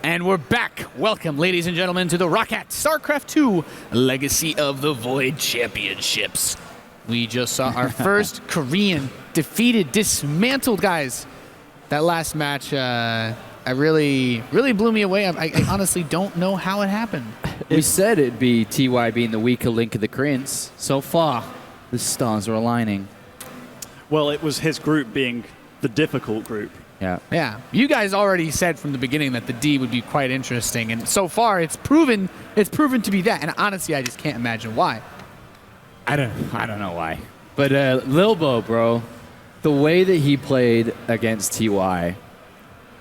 And we're back. Welcome, ladies and gentlemen, to the ROCCAT StarCraft 2 Legacy of the Void Championships. We just saw our first Korean defeated, dismantled, guys. That last match, I really blew me away. I honestly don't know how it happened. We said it'd be TY being the weaker link of the Koreans. So far, the stars are aligning. Well, it was his group being the difficult group. Yeah. You guys already said from the beginning that the D would be quite interesting, and so far it's proven to be that. And honestly, I just can't imagine why. I don't know why. But Lilbo, bro, the way that he played against TY,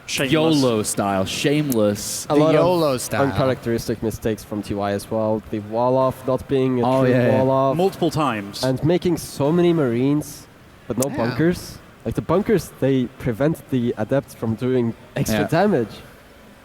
Shameless. YOLO style, shameless. The YOLO style. Uncharacteristic mistakes from TY as well. The wall off not being a true yeah. wall off. Multiple times. And making so many Marines, but no bunkers. Like the bunkers, they prevent the adepts from doing extra damage.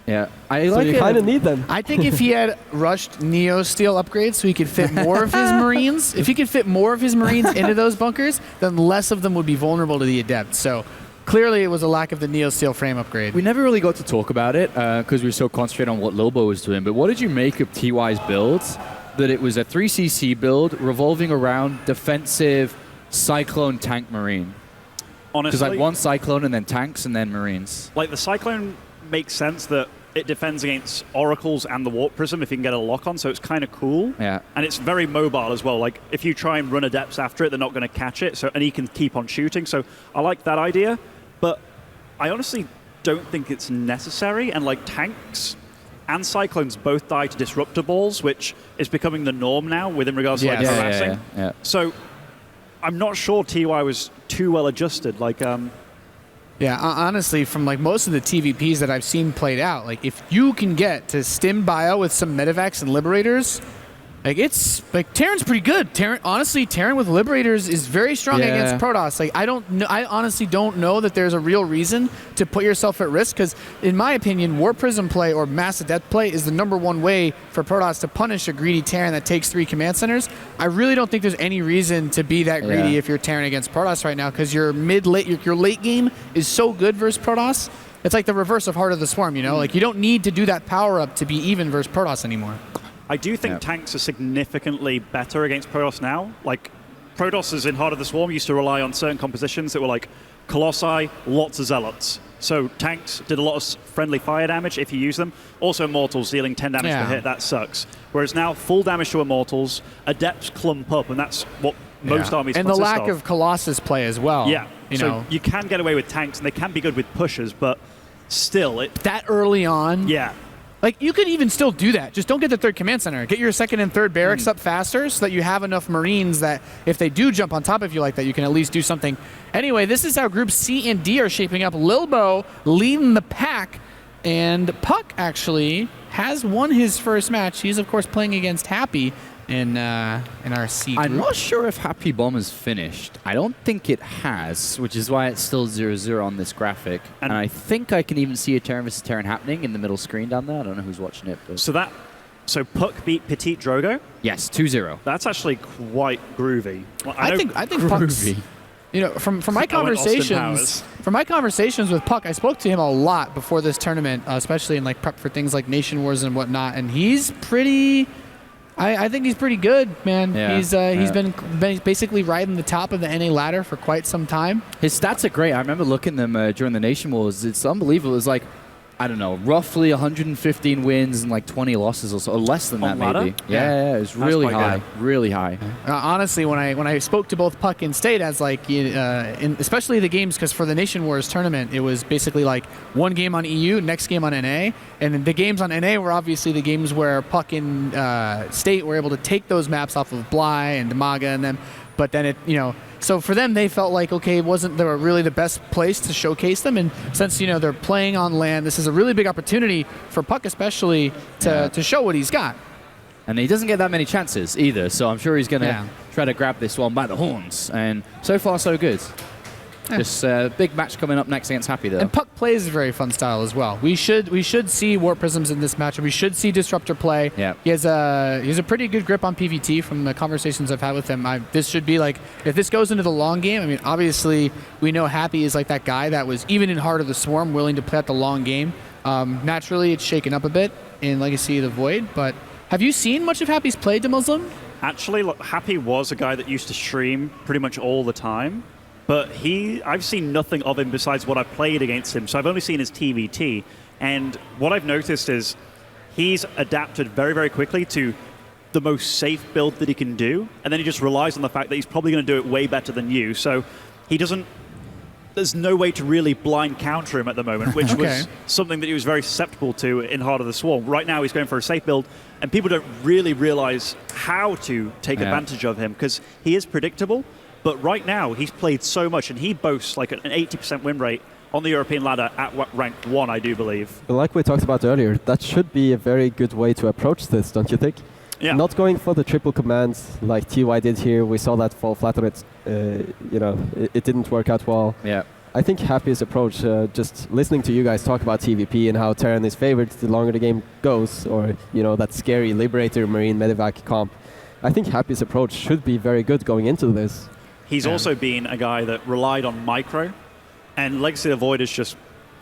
Yeah, So you kind of need them. I think if he had rushed Neo Steel upgrades so he could fit more of his Marines, if he could fit more of his Marines into those bunkers, then less of them would be vulnerable to the adepts. So clearly it was a lack of the Neo Steel frame upgrade. We never really got to talk about it because we were so concentrated on what Lilbo was doing. But what did you make of TY's builds? That it was a 3cc build revolving around defensive Cyclone tank Marine. Honestly, Because like one Cyclone and then tanks and then Marines. like the Cyclone makes sense that it defends against Oracles and the Warp Prism if you can get a lock on, so it's kind of cool. Yeah. And it's very mobile as well. Like if you try and run Adepts after it, they're not going to catch it, so and he can keep on shooting. So I like that idea, but I honestly don't think it's necessary. And like tanks and Cyclones both die to Disruptor Balls, which is becoming the norm now within regards to like harassing. Yeah. So I'm not sure TY was too well adjusted. Like, Yeah, honestly, from like most of the TVPs that I've seen played out, like if you can get to Stim Bio with some Medivacs and Liberators, like it's like Terran's pretty good. Honestly, Terran with Liberators is very strong against Protoss. Like I honestly don't know that there's a real reason to put yourself at risk because, in my opinion, War Prism play or Mass Adept play is the #1 way for Protoss to punish a greedy Terran that takes 3 command centers. I really don't think there's any reason to be that greedy if you're Terran against Protoss right now because your your late game is so good versus Protoss. It's like the reverse of Heart of the Swarm, you know? Like you don't need to do that power up to be even versus Protoss anymore. I do think tanks are significantly better against Protoss now. Like, Protoss in Heart of the Swarm used to rely on certain compositions that were like Colossi, lots of Zealots. So tanks did a lot of friendly fire damage if you use them. Also Immortals dealing 10 damage per hit, that sucks. Whereas now, full damage to Immortals, Adepts clump up, and that's what most armies and the lack of Colossus play as well. Yeah, you so know. you can get away with tanks, and they can be good with pushers, but still, that early on. Yeah. Like, you could even still do that. Just don't get the 3rd command center. Get your 2nd and 3rd barracks up faster so that you have enough Marines that if they do jump on top of you like that, you can at least do something. Anyway, this is how Groups C and D are shaping up. Lilbo leading the pack, and Puck actually has won his first match. He's, of course, playing against Happy in our C group. I'm not sure if Happy Bomb is finished. I don't think it has, which is why it's still 0-0 on this graphic. And I think I can even see a Terran vs. Terran happening in the middle screen down there. I don't know who's watching it. But So Puck beat Petit Drogo? Yes, 2-0. That's actually quite groovy. Well, I think Puck's, you know, from my conversations with Puck, I spoke to him a lot before this tournament, especially in like prep for things like Nation Wars and whatnot, and he's pretty. I think he's pretty good, man. Yeah, he's been basically riding the top of the NA ladder for quite some time. His stats are great. I remember looking at them during the Nation Wars. It's unbelievable. It's like, I don't know, roughly 115 wins and like 20 losses or so, or less than that maybe. Yeah, it's really high, really high. Honestly, when I spoke to both Puck and State, as like, especially the games, because for the Nation Wars tournament, it was basically like one game on EU, next game on NA, and the games on NA were obviously the games where Puck and State were able to take those maps off of Bly and Damaga and them, but then so for them, they felt like, okay, they were really the best place to showcase them. And since, they're playing on land, this is a really big opportunity for Puck especially to show what he's got. And he doesn't get that many chances either, so I'm sure he's going to try to grab this one by the horns. And so far, so good. This big match coming up next against Happy, though. And Puck plays a very fun style as well. We should see Warp Prisms in this match, and we should see Disruptor play. Yeah. He has a pretty good grip on PVT from the conversations I've had with him. This should be like, if this goes into the long game, I mean, obviously we know Happy is like that guy that was, even in Heart of the Swarm, willing to play out the long game. Naturally, it's shaken up a bit in Legacy of the Void, but have you seen much of Happy's play, Muslim? Actually, look, Happy was a guy that used to stream pretty much all the time, but I've seen nothing of him besides what I've played against him, so I've only seen his TVT, and what I've noticed is he's adapted very, very quickly to the most safe build that he can do, and then he just relies on the fact that he's probably going to do it way better than you, so there's no way to really blind counter him at the moment, which was something that he was very susceptible to in Heart of the Swarm. Right now he's going for a safe build, and people don't really realize how to take advantage of him, because he is predictable, but right now he's played so much, and he boasts like an 80% win rate on the European ladder at rank 1, I do believe. Like we talked about earlier, that should be a very good way to approach this, don't you think? Yeah. Not going for the triple commands like TY did here. We saw that fall flat on it. It didn't work out well. Yeah. I think Happy's approach, just listening to you guys talk about TVP and how Terran is favored the longer the game goes, or that scary Liberator Marine Medivac comp, I think Happy's approach should be very good going into this. He's also been a guy that relied on micro, and Legacy of the Void has just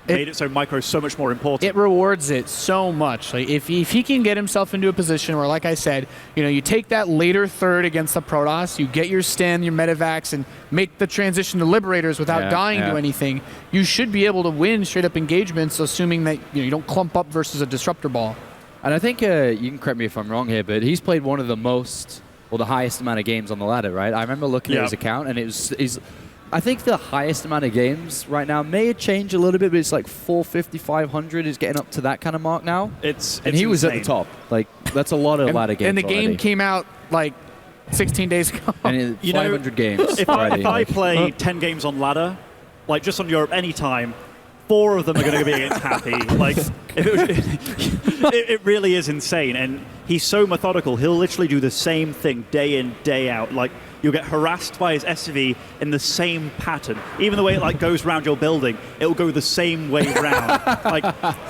made it so micro is so much more important. It rewards it so much. Like if he can get himself into a position where, like I said, you take that later third against the Protoss, you get your Sten, your Medivacs, and make the transition to Liberators without dying to anything, you should be able to win straight-up engagements, assuming that you don't clump up versus a Disruptor Ball. And I think, you can correct me if I'm wrong here, but he's played one of the the highest amount of games on the ladder, right? I remember looking at his account, and I think the highest amount of games right now may have changed a little bit, but it's like 450, 500 is getting up to that kind of mark now. And he was at the top. Like, that's a lot of ladder games. And the game came out like 16 days ago. And 500 games. If I play 10 games on ladder, like just on Europe any time, 4 of them are going to be against Happy. Like, it really is insane. And he's so methodical. He'll literally do the same thing day in, day out. Like, you'll get harassed by his SCV in the same pattern. Even the way it goes around your building, it'll go the same way round.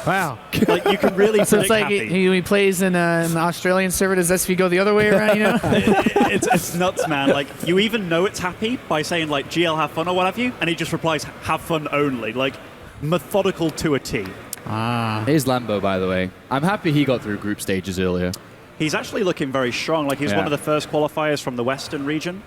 Wow. Like, you can really so predict it's like Happy. he plays in an Australian server. Does SV go the other way around? It's nuts, man. Like, you even know it's Happy by saying like GL have fun or what have you, and he just replies have fun only. Like, methodical to a T. Here's Lambo, by the way. I'm happy he got through group stages earlier. He's actually looking very strong. Like, he was one of the first qualifiers from the Western region.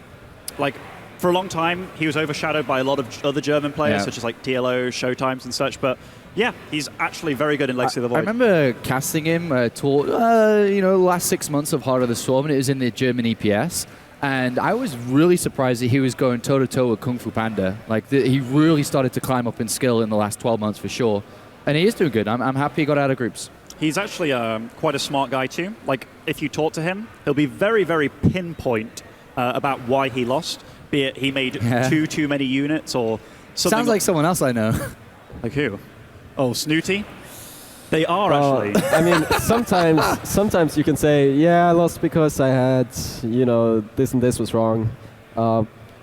Like, for a long time, he was overshadowed by a lot of other German players, such as like TLO, Showtimes and such. But yeah, he's actually very good in Legacy of the Void. I remember casting him last 6 months of Heart of the Swarm, and it was in the German EPS. And I was really surprised that he was going toe-to-toe with Kung Fu Panda. Like, he really started to climb up in skill in the last 12 months for sure. And he is doing good. I'm happy he got out of groups. He's actually quite a smart guy too. Like, if you talk to him, he'll be very, very pinpoint about why he lost. Be it he made too many units or something. Sounds like someone else I know. Like who? Oh, Snooty? They are actually. I mean, sometimes you can say, yeah, I lost because I had, this and this was wrong.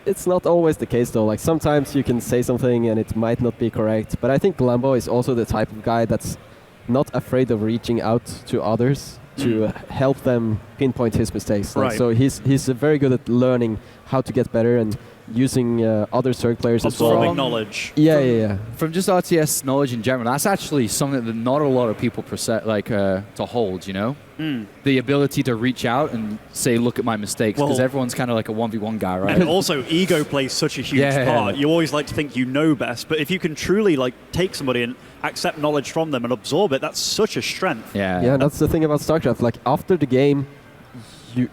It's not always the case, though. Like, sometimes you can say something and it might not be correct. But I think Lambo is also the type of guy that's not afraid of reaching out to others to help them pinpoint his mistakes. Like, so he's very good at learning how to get better and using other Zerg players as well. Absorbing knowledge. Yeah. From just RTS knowledge in general, that's actually something that not a lot of people to hold, The ability to reach out and say, look at my mistakes, because everyone's kind of like a 1v1 guy, right? And also, ego plays such a huge part. You always like to think you know best, but if you can truly take somebody and accept knowledge from them and absorb it, that's such a strength. Yeah, that's the thing about StarCraft. Like, after the game,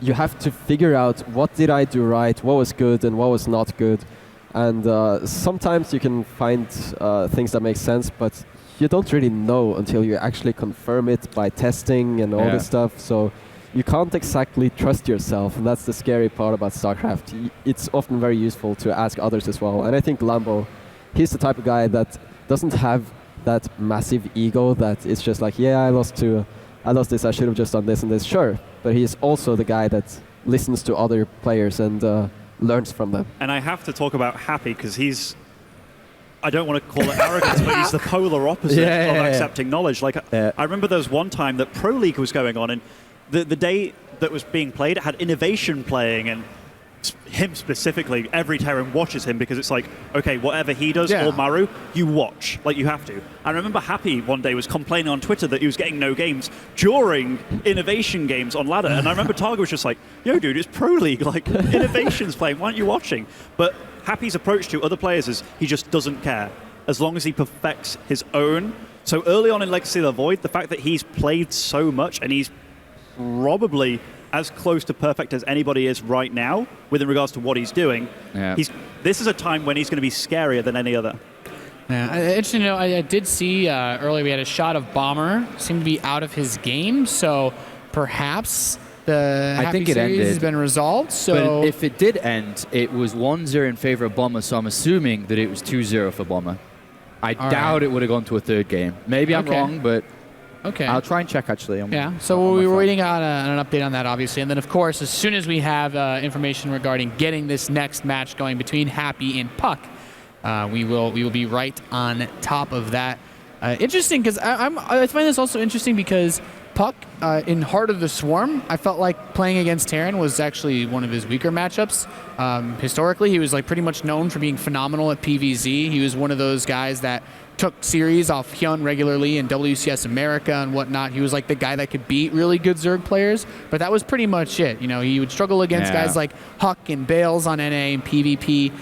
you have to figure out what did I do right, what was good and what was not good. And sometimes you can find things that make sense, but you don't really know until you actually confirm it by testing and all this stuff. So you can't exactly trust yourself, and that's the scary part about StarCraft. It's often very useful to ask others as well. And I think Lambo, he's the type of guy that doesn't have that massive ego that it's just like, I lost this, I should have just done this and this. Sure, but he's also the guy that listens to other players and learns from them. And I have to talk about Happy, because I don't want to call it arrogance, but he's the polar opposite of accepting knowledge. Like, I remember there was one time that Pro League was going on, and the day that was being played, it had Innovation playing, and him specifically, every Terran watches him because it's like, okay, whatever he does Yeah. or Maru, you watch. Like, you have to. I remember Happy one day was complaining on Twitter that he was getting no games during Innovation games on ladder. And I remember Targa was just like, yo, dude, it's Pro League. Like, Innovation's playing. Why aren't you watching? But Happy's approach to other players is he just doesn't care as long as he perfects his own. So early on in Legacy of the Void, the fact that he's played so much and he's probably as close to perfect as anybody is right now with in regards to what he's doing. Yeah. This is a time when he's going to be scarier than any other. Yeah, interesting to know, I did see earlier we had a shot of Bomber, seemed to be out of his game, so perhaps the I Happy think it series ended. has been resolved. So But if it did end, it was 1-0 in favor of Bomber, so I'm assuming that it was 2-0 for Bomber. I All doubt right. it would have gone to a third game. Maybe I'm Okay. wrong, but okay. I'll try and check actually. Yeah, on so my we were phone. waiting on an update on that, obviously. And then, of course, as soon as we have information regarding getting this next match going between Happy and Puck, we will be right on top of that. Interesting, because I find this also interesting because Puck, in Heart of the Swarm, I felt like playing against Terran was actually one of his weaker matchups. Historically, he was like pretty much known for being phenomenal at PvZ. He was one of those guys that took series off Hyun regularly in WCS America and whatnot. He was like the guy that could beat really good Zerg players, but that was pretty much it. You know, he would struggle against Yeah. guys like Huck and Bales on NA and PvP.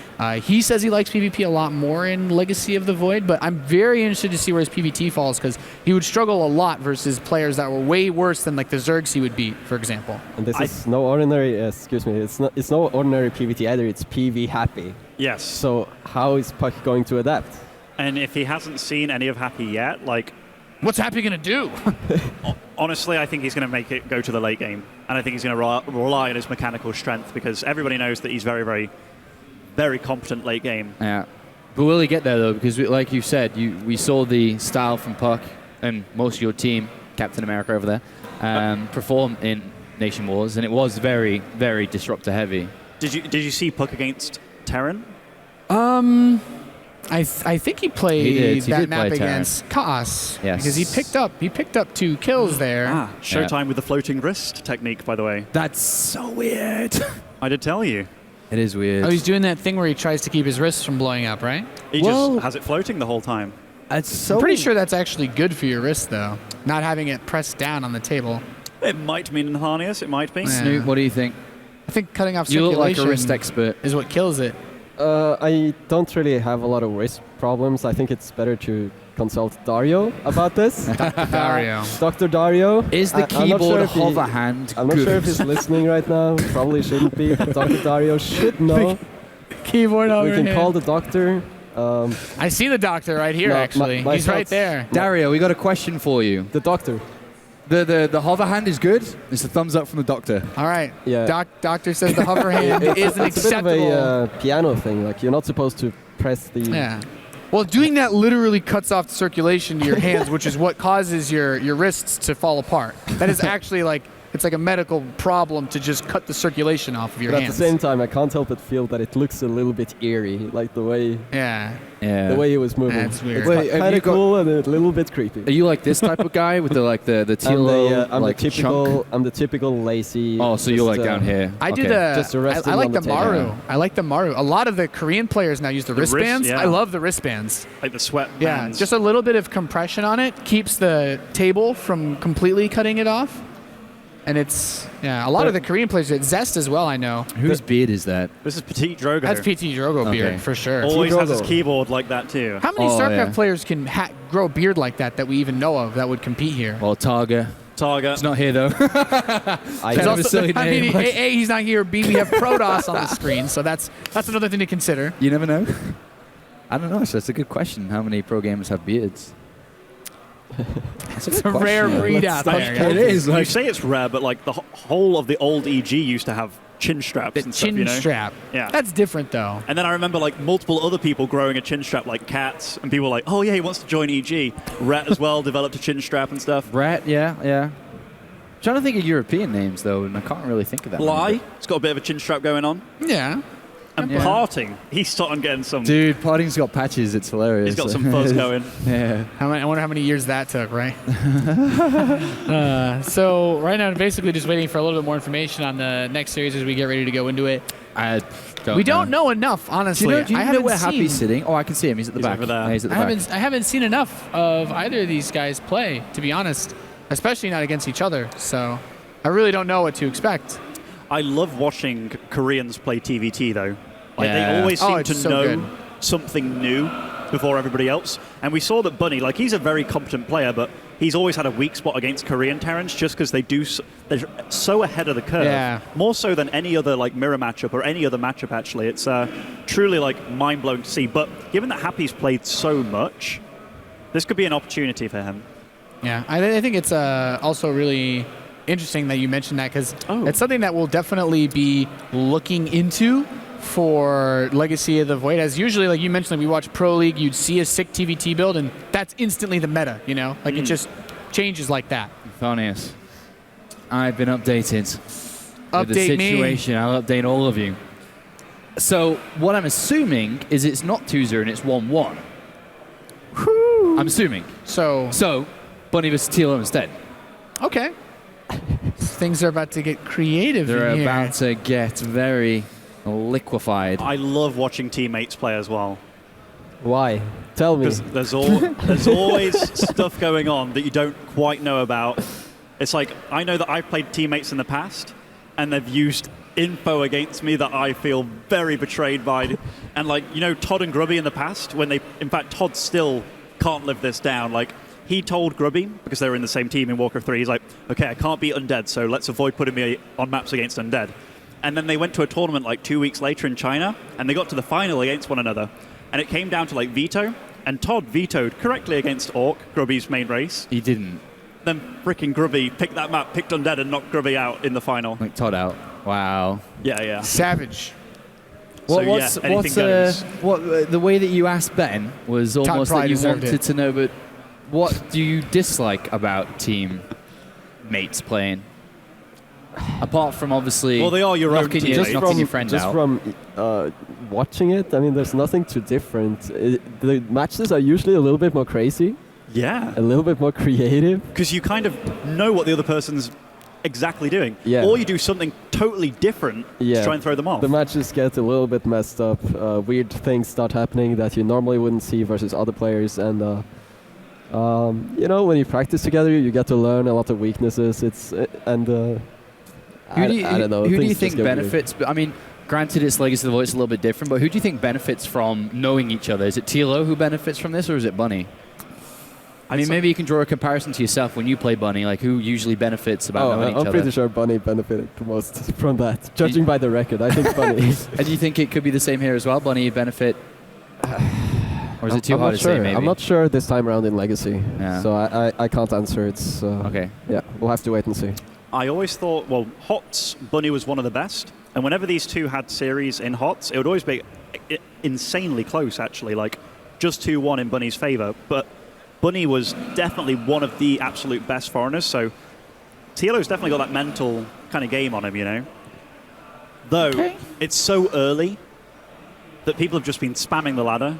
He says he likes PvP a lot more in Legacy of the Void, but I'm very interested to see where his PvT falls because he would struggle a lot versus players that were way worse than like the Zergs he would beat, for example. And this is no ordinary, excuse me, it's no ordinary PvT either, it's PV Happy. Yes. So how is Puck going to adapt? And if he hasn't seen any of Happy yet, like, What's Happy gonna do? honestly, I think he's going to make it go to the late game. And I think he's going to rely on his mechanical strength because everybody knows that he's very, very, very competent late game. Yeah. But will he get there though? Because like you said, we saw the style from Puck and most of your team, Captain America over there, perform in Nation Wars, and it was very, very disruptor heavy. Did you see Puck against Terran? I think he played He did that play map Terran. against Kaas. Yes. Because he picked up 2 kills there. Showtime with the floating wrist technique, by the way. That's so weird. I did tell you. It is weird. Oh, he's doing that thing where he tries to keep his wrists from blowing up, right? He Well- just has it floating the whole time. It's so I'm pretty sure that's actually good for your wrist, though. Not having it pressed down on the table. It might mean harness, it might be. Yeah. Snoop, what do you think? I think cutting off You look like circulation a wrist expert. is what kills it. I don't really have a lot of wrist problems. I think it's better to consult Dario about this. Dario. Dr. Dario. Is the I'm not sure keyboard if he- hover hand I'm not good? sure if he's listening right now. Probably shouldn't be. But Dr. Dario should know. Keyboard over We can here. call the doctor. I see the doctor right here, No, actually. my He's right thoughts- there. Dario, we got a question for you. The doctor. The hover hand is good. It's a thumbs up from the doctor. All right. Yeah. Doctor says the hover hand is an It's a bit of acceptable. a piano thing. Like you're not supposed to press the. Yeah. Well, doing that literally cuts off the circulation to your hands, which is what causes your wrists to fall apart. That is actually like, it's like a medical problem to just cut the circulation off of your But at hands. the same time, I can't help but feel that it looks a little bit eerie, like the way Yeah. Yeah. he was moving. That's weird. It's Wait, have kind you of got- cool and a little bit creepy. Are you like this type of guy with the I'm TLO like the typical. chunk? I'm the typical lazy. Oh, so you're just, like down here. I did Okay. Just arrest I him like on the the table. Maru. Yeah. I like the Maru. A lot of the Korean players now use the wrist, wristbands. yeah. I love the wristbands. Like the sweat Yeah, bands. just a little bit of compression on it keeps the table from completely cutting it off. And it's, a lot of the Korean players, Zest as well, I know. Whose beard is that? This is Petite Drogo. That's PT Drogo Okay. beard, for sure. Always has his Drogo. keyboard like that too. How many Oh, StarCraft yeah. players can grow a beard like that we even know of that would compete here? Well, Targa. Target. It's not here though. I Kind There's of a silly I mean, name, like- A, he's not here. B, we have Protoss on the screen, so that's another thing to consider. You never know. I don't know. So that's a good question. How many pro gamers have beards? That's It's a rare breed Let's out stop there. It is. You Like, say it's rare, but like the whole of the old EG used to have chin straps The and stuff, chin you know? strap. Yeah. That's different, though. And then I remember like multiple other people growing a chin strap like cats, and people were like, oh yeah, he wants to join EG. Rhett as well developed a chin strap and stuff. Rat. Yeah. Trying to think of European names though, and I can't really think of that. Bly, many. it's got a bit of a chin strap going on. Yeah. And Yeah. Parting, he's starting getting some. Dude, Parting's got patches. It's hilarious. He's got some fuzz going. Yeah. I wonder how many years that took, right? So right now, basically just waiting for a little bit more information on the next series as we get ready to go into it. We don't know enough, honestly. Do you I know haven't where seen, Happy's sitting? Oh, I can see him. He's at the He's back. over there. Yeah, he's at the back. I haven't seen enough of either of these guys play, to be honest, especially not against each other. So I really don't know what to expect. I love watching Koreans play TVT though. Like Yeah. they always seem it's to so know good. something new before everybody else. And we saw that Bunny, like he's a very competent player, but he's always had a weak spot against Korean Terrans just because they're so ahead of the curve. Yeah. More so than any other like mirror matchup or any other matchup actually. It's truly like mind-blowing to see. But given that Happy's played so much, this could be an opportunity for him. Yeah, I think it's also really interesting that you mentioned that because it's something that we'll definitely be looking into for Legacy of the Void. As usually, like you mentioned, we watch Pro League, you'd see a sick TVT build, and that's instantly the meta, you know? Like it just changes like that. Thonius, I've been updated. Update with the situation. me. I'll update all of you. So what I'm assuming is it's not 2-0 and it's 1-1. I'm assuming. So Bunny vs TLO instead. Okay. Things are about to get creative They're in here. about to get very liquefied. I love watching teammates play as well. Why? Tell me. Because there's always stuff going on that you don't quite know about. It's like, I know that I've played teammates in the past, and they've used info against me that I feel very betrayed by. And like, you know, Todd and Grubby in the past, when in fact, Todd still can't live this down. Like, he told Grubby, because they were in the same team in Warcraft 3, he's like, okay, I can't beat Undead, so let's avoid putting me on maps against Undead. And then they went to a tournament like 2 weeks later in China, and they got to the final against one another. And it came down to like veto, and Todd vetoed correctly against Orc, Grubby's main race. He didn't. Then freaking Grubby picked that map, picked Undead, and knocked Grubby out in the final. Like Todd out. Wow. Yeah. Savage. Anything goes. The way that you asked Ben was almost probably that you deserved wanted it. to know, but what do you dislike about team mates playing? Apart from obviously, Well, they are your own knocking, teammates. knocking your friend just out. from watching it, I mean, there's nothing too different. The matches are usually a little bit more crazy, Yeah. a little bit more creative. Because you kind of know what the other person's exactly doing. Yeah. Or you do something totally different to try and throw them off. The matches get a little bit messed up. Weird things start happening that you normally wouldn't see versus other players, and you know, when you practice together, you get to learn a lot of weaknesses. I don't know. Who do you things just think get weird. benefits? I mean, granted, it's Legacy of the Void, it's a little bit different, but who do you think benefits from knowing each other? Is it TLO who benefits from this, or is it Bunny? I mean, maybe you can draw a comparison to yourself when you play Bunny, like who usually benefits about knowing each I'm other. pretty sure Bunny benefited the most from that. Judging by the record, I think Bunny. And do you think it could be the same here as well? Bunny benefit? Or is it too I'm hard not to sure. say, maybe? I'm not sure this time around in Legacy. Yeah. So I can't answer. It's Okay. Yeah, we'll have to wait and see. I always thought, well, HOTS, Bunny was one of the best. And whenever these two had series in HOTS, it would always be insanely close, actually. Like, just 2-1 in Bunny's favor. But Bunny was definitely one of the absolute best foreigners. So TLO's definitely got that mental kind of game on him, you know? Though, it's so early that people have just been spamming the ladder.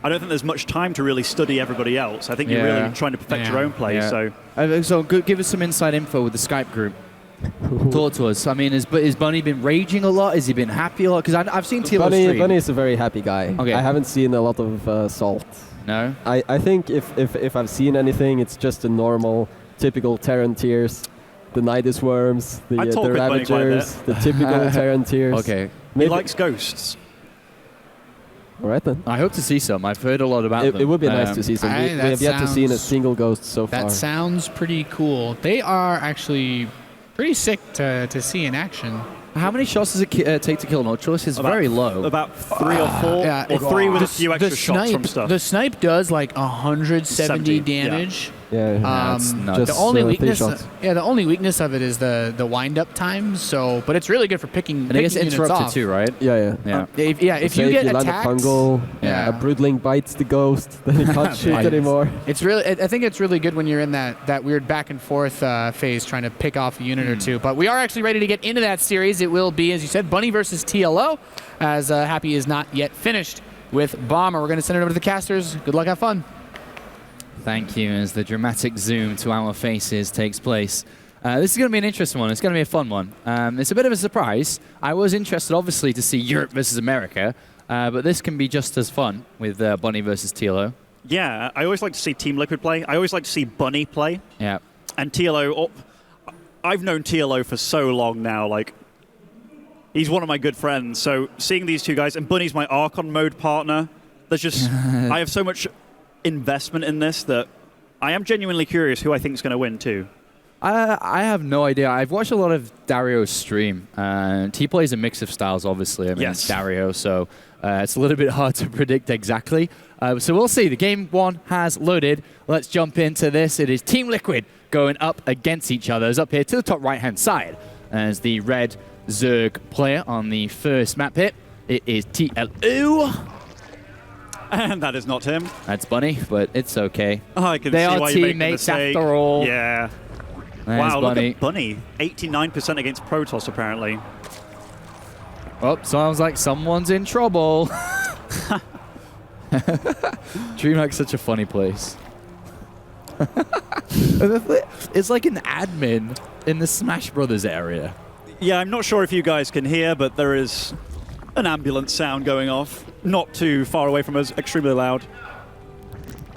I don't think there's much time to really study everybody else. I think you're really trying to perfect your own play. Yeah. So So give us some inside info with the Skype group. Talk to us. I mean, has Bunny been raging a lot? Has he been happy a lot? Because I've seen TLO stream. Bunny is a very happy guy. Okay. I haven't seen a lot of salt. No? I think if I've seen anything, it's just the normal, typical Terran tiers. The Nidus Worms, the I talk with Bunny quite a Ravagers, the typical Terran tiers. Okay. he likes ghosts. All right then. I hope to see some. I've heard a lot about them. It would be nice to see some. We that have yet to see a sounds- single ghost so far. That sounds pretty cool. They are actually pretty sick to see in action. How many shots does it take to kill an Nautilus? It's very low. About 3 or 4, Yeah, or 3 with a few extra shots from stuff. The snipe does like 170 70, damage. Yeah, That's nuts. The just only 3 weakness, shots. the only weakness of it is the wind up time. So, but it's really good for picking. And I guess picking units interrupted off. too, right? Yeah. Yeah. If you get land attacked, a fungal, Yeah. a broodling bites the ghost, then you can't shoot Bites. anymore. it's really. I think it's really good when you're in that weird back and forth phase, trying to pick off a unit or two. But we are actually ready to get into that series. It will be, as you said, Bunny versus TLO, as Happy is not yet finished with Bomber. We're going to send it over to the casters. Good luck, have fun. Thank you, as the dramatic zoom to our faces takes place. This is going to be an interesting one. It's going to be a fun one. It's a bit of a surprise. I was interested, obviously, to see Europe versus America, but this can be just as fun with Bunny versus TLO. Yeah, I always like to see Team Liquid play. I always like to see Bunny play. Yeah. And TLO, I've known TLO for so long now. Like, he's one of my good friends. So seeing these two guys, and Bunny's my Archon mode partner, there's just, I have so much investment in this that I am genuinely curious who I think is going to win too. I have no idea. I've watched a lot of Dario's stream. He plays a mix of styles, obviously. I mean, Yes. it's Dario, so it's a little bit hard to predict exactly. So we'll see. The game one has loaded. Let's jump into this. It is Team Liquid going up against each other. It's up here to the top right-hand side as the red Zerg player on the first map hit. It is TLO. And that is not him. That's Bunny, but it's okay. Oh, I can They see are why you make the teammates mistake. after all. Yeah. There's Wow, Bunny. look at Bunny. 89% against Protoss, apparently. Oh, sounds like someone's in trouble. DreamHack's such a funny place. It's like an admin in the Smash Brothers area. Yeah, I'm not sure if you guys can hear, but there is an ambulance sound going off. Not too far away from us, extremely loud.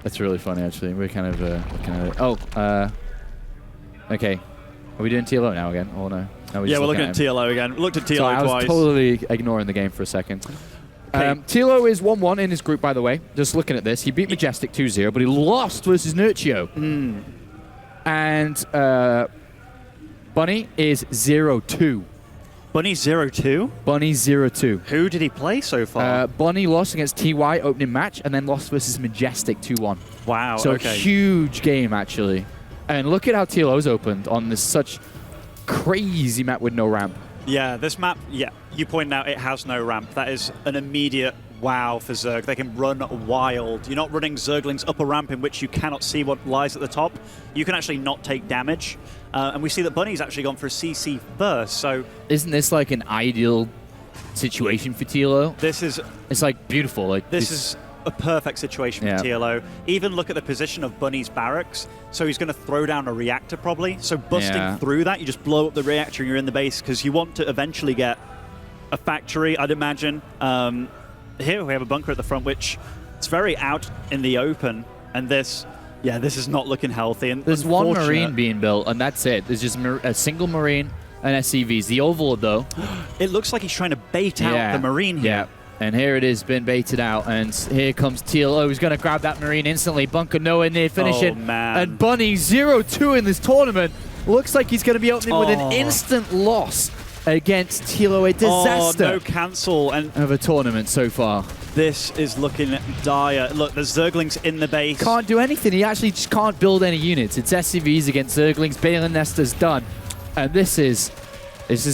That's really funny, actually. We're kind of looking at it. Oh, okay. Are we doing TLO now again? Oh, no. No, Yeah, we're looking at TLO again. Looked at TLO Sorry, twice. I was totally ignoring the game for a second. Okay. TLO is 1-1 in his group, by the way. Just looking at this. He beat Majestic 2-0, but he lost versus Nurchio. And Bunny is 0-2. Bunny 0-2? Bunny 0-2. Who did he play so far? Bunny lost against TY opening match, and then lost versus Majestic 2-1. Wow, So okay. huge game, actually. And look at how TLO's opened on this such crazy map with no ramp. Yeah, this map, yeah, you pointed out it has no ramp. That is an immediate wow for Zerg. They can run wild. You're not running Zerglings up a ramp in which you cannot see what lies at the top. You can actually not take damage. And we see that Bunny's actually gone for a CC first, so... Isn't this like an ideal situation for TLO? This is... It's like beautiful. Like This is a perfect situation for TLO. Even look at the position of Bunny's barracks. So he's going to throw down a reactor probably. So busting through that, you just blow up the reactor and you're in the base because you want to eventually get a factory, I'd imagine. Here we have a bunker at the front, which it's very out in the open. And this, yeah, this is not looking healthy. And there's one Marine being built, and that's it. There's just a single Marine and SCVs. The Overlord, though. It looks like he's trying to bait out the Marine here. Yeah. And here it is, been baited out, and here comes TLO, who's going to grab that Marine instantly. Bunker nowhere near finishing. Oh, man. And Bunny 0-2 in this tournament. Looks like he's going to be opening with an instant loss against TLO. A disaster no cancel of a tournament so far. This is looking dire. Look, there's Zerglings in the base. Can't do anything. He actually just can't build any units. It's SCVs against Zerglings. Balin Nestor's done. And this is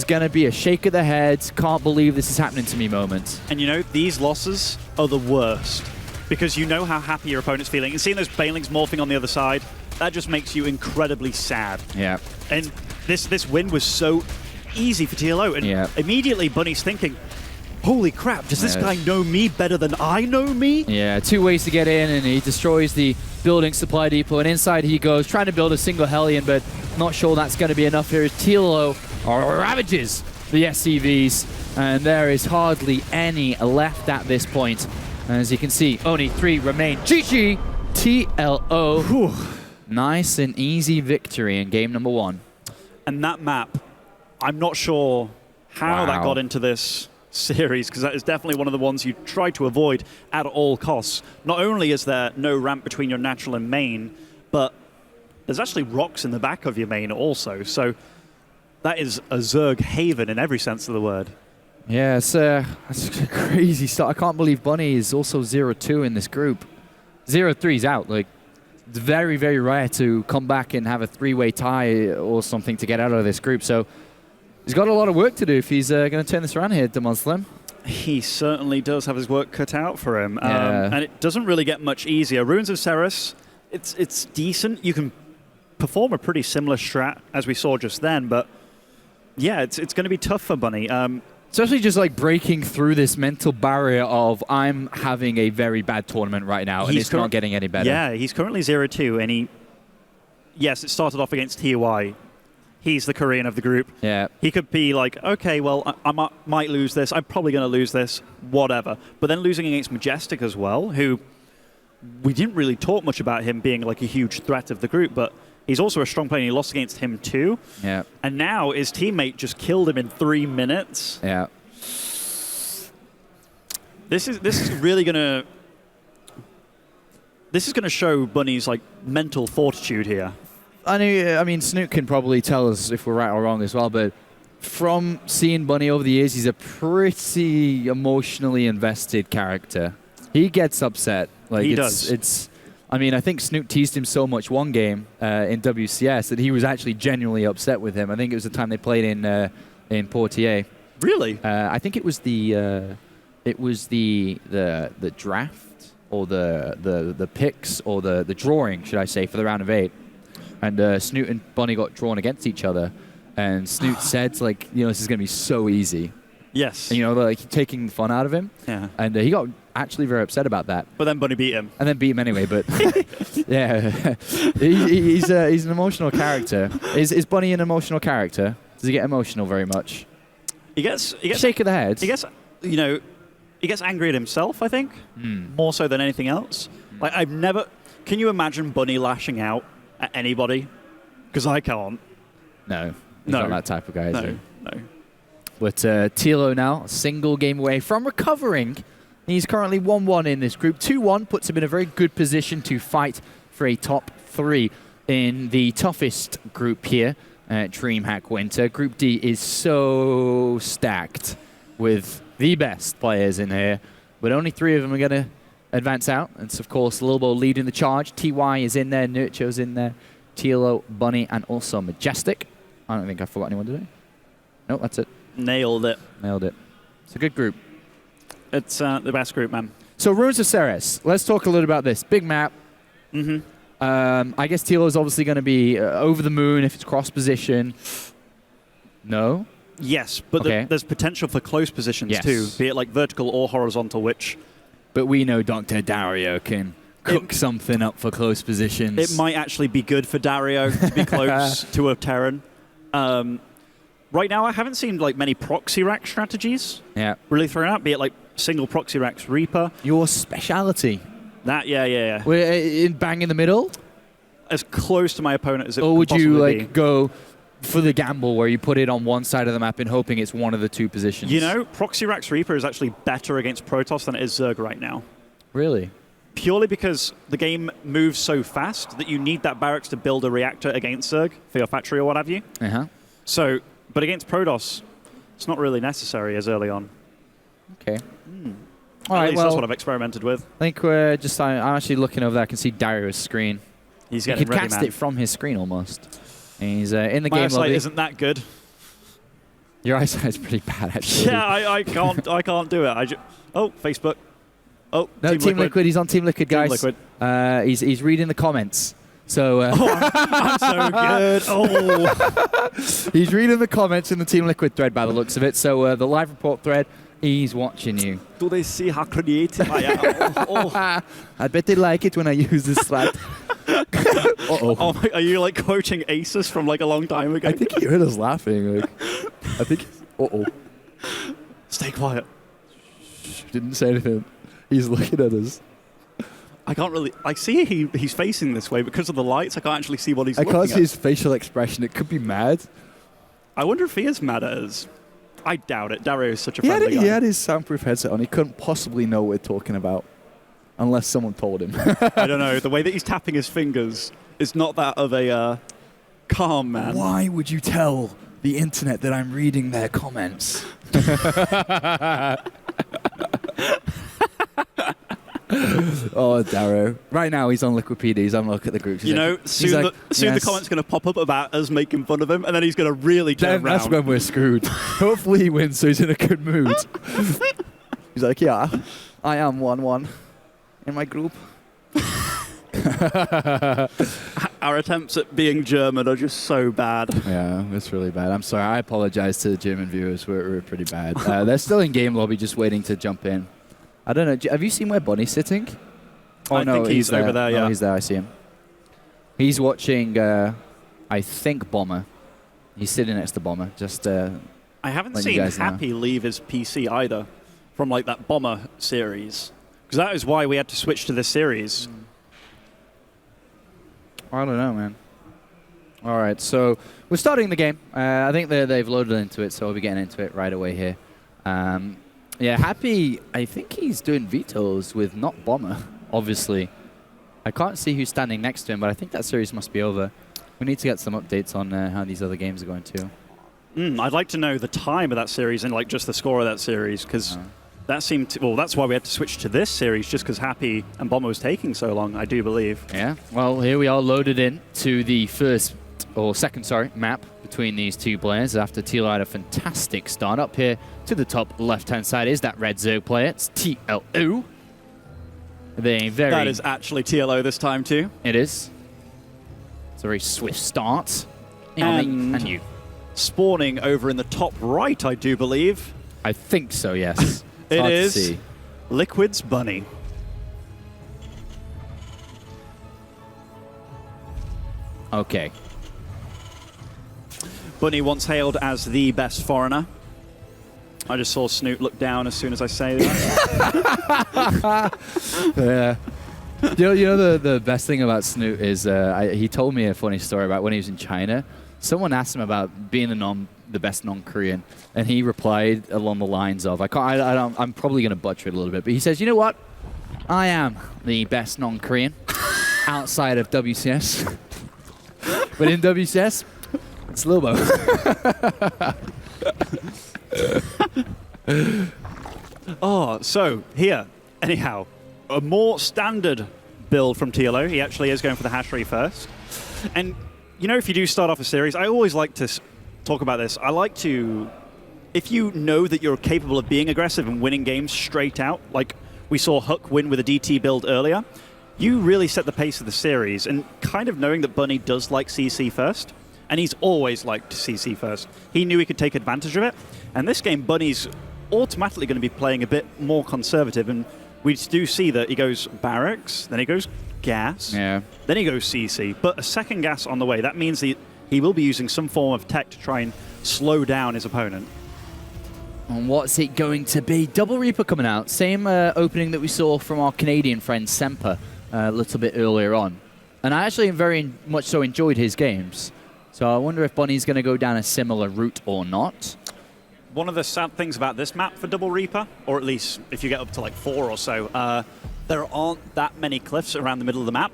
going to be a shake of the head, can't believe this is happening to me moment. And you know, these losses are the worst because you know how happy your opponent's feeling. And seeing those Balings morphing on the other side, that just makes you incredibly sad. Yeah. And this win was so easy for TLO. And immediately Bunny's thinking, holy crap, does this guy know me better than I know me? Yeah, 2 ways to get in, and he destroys the building supply depot, and inside he goes, trying to build a single Hellion, but not sure that's going to be enough here as TLO ravages the SCVs, and there is hardly any left at this point. As you can see, only 3 remain. GG, TLO. Whew. Nice and easy victory in game number 1. And that map, I'm not sure how that got into this series, because that is definitely one of the ones you try to avoid at all costs. Not only is there no ramp between your natural and main, but there's actually rocks in the back of your main also. So that is a Zerg haven in every sense of the word. Yeah, it's a crazy start. I can't believe Bunny is also 0-2 in this group. 0-3's out. Like, it's very, very rare to come back and have a 3-way tie or something to get out of this group. So he's got a lot of work to do if he's going to turn this around here, Demonslem. He certainly does have his work cut out for him. And it doesn't really get much easier. Ruins of Ceres, it's decent. You can perform a pretty similar strat as we saw just then, but yeah, it's going to be tough for Bunny. Especially just like breaking through this mental barrier of I'm having a very bad tournament right now and it's not getting any better. Yeah, he's currently 0-2 and yes, it started off against TY. he's the Korean of the group. Yeah. He could be like, okay, well, I might lose this. I'm probably going to lose this, whatever. But then losing against Majestic as well, who we didn't really talk much about him being like a huge threat of the group, but he's also a strong player, and he lost against him too. Yeah. And now his teammate just killed him in 3 minutes. Yeah. This is really gonna show Bunny's like mental fortitude here. I mean, Snoot can probably tell us if we're right or wrong as well, but from seeing Bunny over the years, he's a pretty emotionally invested character. He gets upset. Like he does. I mean, I think Snoot teased him so much one game in WCS that he was actually genuinely upset with him. I think it was the time they played in Portier. Really? I think it was the draft or the picks or the drawing, should I say, for the round of 8. And Snoot and Bunny got drawn against each other. And Snoot said, like, this is going to be so easy. Yes. And, like, taking the fun out of him. Yeah. And he got actually very upset about that. But then Bunny beat him. And then beat him anyway, but yeah. He's an emotional character. Is Bunny an emotional character? Does he get emotional very much? He gets shake of the head. He gets, he gets angry at himself, I think, more so than anything else. Like, I've never... Can you imagine Bunny lashing out at anybody? Because I can't. No. He's not that type of guy, is he? No. But TLO now, a single game away from recovering. He's currently 1-1 in this group. 2-1 puts him in a very good position to fight for a top 3 in the toughest group here at DreamHack Winter. Group D is so stacked with the best players in here, but only 3 of them are going to advance out. It's, of course, Lilbo leading the charge. TY is in there, Nurcho's in there, TLO, Bunny, and also Majestic. I don't think I forgot anyone, did I? Nope, that's it. Nailed it. Nailed it. It's a good group. It's the best group, man. So, Ruins of Ceres. Let's talk a little about this. Big map. Mm-hmm. I guess TLO is obviously going to be over the moon if it's cross position. No? Yes, but Okay. there's potential for close positions too, be it like vertical or horizontal, which... But we know Dr. Dario can cook something up for close positions. It might actually be good for Dario to be close to a Terran. Right now, I haven't seen like many proxy rack strategies really thrown out, be it like single proxy racks Reaper. Your speciality. That, yeah. We're in bang in the middle? As close to my opponent as it Or would could you possibly like be. go for the gamble where you put it on one side of the map and hoping it's one of the 2 positions? Proxy Racks Reaper is actually better against Protoss than it is Zerg right now. Really? Purely because the game moves so fast that you need that barracks to build a reactor against Zerg for your factory or what have you. Uh-huh. So, but against Protoss, it's not really necessary as early on. Okay. All right, that's what I've experimented with. I think we're just... I'm actually looking over there. I can see Dario's screen. He's You getting can ready, cast man. it from his screen almost. And he's in the My game eyesight lobby. isn't that good. Your eyesight's pretty bad, actually. Yeah, I can't do it. Oh, Facebook. Oh, No, Team Liquid. He's on Team Liquid, Team guys. Liquid. He's reading the comments. So I'm so good. Oh, he's reading the comments in the Team Liquid thread by the looks of it. So the live report thread, he's watching you. do they see how creative I am? I bet they like it when I use this slide. Oh, are you like quoting Asus from like a long time ago? I think he heard us laughing. Like, I think. Stay quiet. Didn't say anything. He's looking at us. I can't really... I see he's facing this way because of the lights. I can't actually see what he's I looking can't at. see his facial expression. It could be mad. I wonder if he is mad at us. I doubt it. Dario is such a friendly guy. He had his soundproof headset on. He couldn't possibly know what we're talking about. Unless someone told him. I don't know. The way that he's tapping his fingers is not that of a calm man. Why would you tell the internet that I'm reading their comments? Oh, Darrow. Right now, he's on Liquipedia. He's on Look at the Groups. Soon the comment's going to pop up about us making fun of him, and then he's going to really turn around. That's when we're screwed. Hopefully he wins, so he's in a good mood. He's like, yeah, I am 1-1 in my group. Our attempts at being German are just so bad. Yeah, it's really bad. I'm sorry. I apologize to the German viewers. We're pretty bad. They're still in game lobby, just waiting to jump in. I don't know. Have you seen where Bunny's sitting? Oh, I think he's over there, No, he's there. I see him. He's watching, I think, Bomber. He's sitting next to Bomber. Just I haven't letting you seen guys know. Happy leave his PC either from like that Bomber series. Because that is why we had to switch to this series. I don't know, man. All right, so we're starting the game. I think they've loaded into it, so we'll be getting into it right away here. Yeah, Happy, I think he's doing vetoes with not Bomber, obviously. I can't see who's standing next to him, but I think that series must be over. We need to get some updates on how these other games are going too. I'd like to know the time of that series and like just the score of that series, because that seemed to, well, that's why we had to switch to this series, just because Happy and Bomber was taking so long, I do believe. Yeah, well, here we are loaded in to the second map between these two players after TLO had a fantastic start. Up here to the top left-hand side is that red Zerg player. It's TLO. That is actually TLO this time too. It is. It's a very swift start. And you. Spawning over in the top right, I do believe. I think so, yes. It hard to is see. Liquid's Bunny. Okay. Bunny once hailed as the best foreigner. I just saw Snoot look down as soon as I say that. Yeah. You know the best thing about Snoot is he told me a funny story about when he was in China. Someone asked him about being the best non-Korean, and he replied along the lines of, I'm probably going to butcher it a little bit, but he says, you know what? I am the best non-Korean outside of WCS. But in WCS, it's Lobo. Oh, so here, anyhow, a more standard build from TLO. He actually is going for the hatchery first. And, you know, if you do start off a series, I always like to talk about this. I like to, if you know that you're capable of being aggressive and winning games straight out, like we saw Huck win with a DT build earlier, you really set the pace of the series. And kind of knowing that Bunny does like CC first, and he's always liked CC first, he knew he could take advantage of it. And this game, Bunny's automatically going to be playing a bit more conservative, and we do see that he goes barracks, then he goes gas, then he goes CC, but a second gas on the way. That means he will be using some form of tech to try and slow down his opponent. And what's it going to be? Double Reaper coming out. Same opening that we saw from our Canadian friend Semper a little bit earlier on. And I actually very much so enjoyed his games. So I wonder if Bunny's going to go down a similar route or not. One of the sad things about this map for Double Reaper, or at least if you get up to like 4 or so, there aren't that many cliffs around the middle of the map.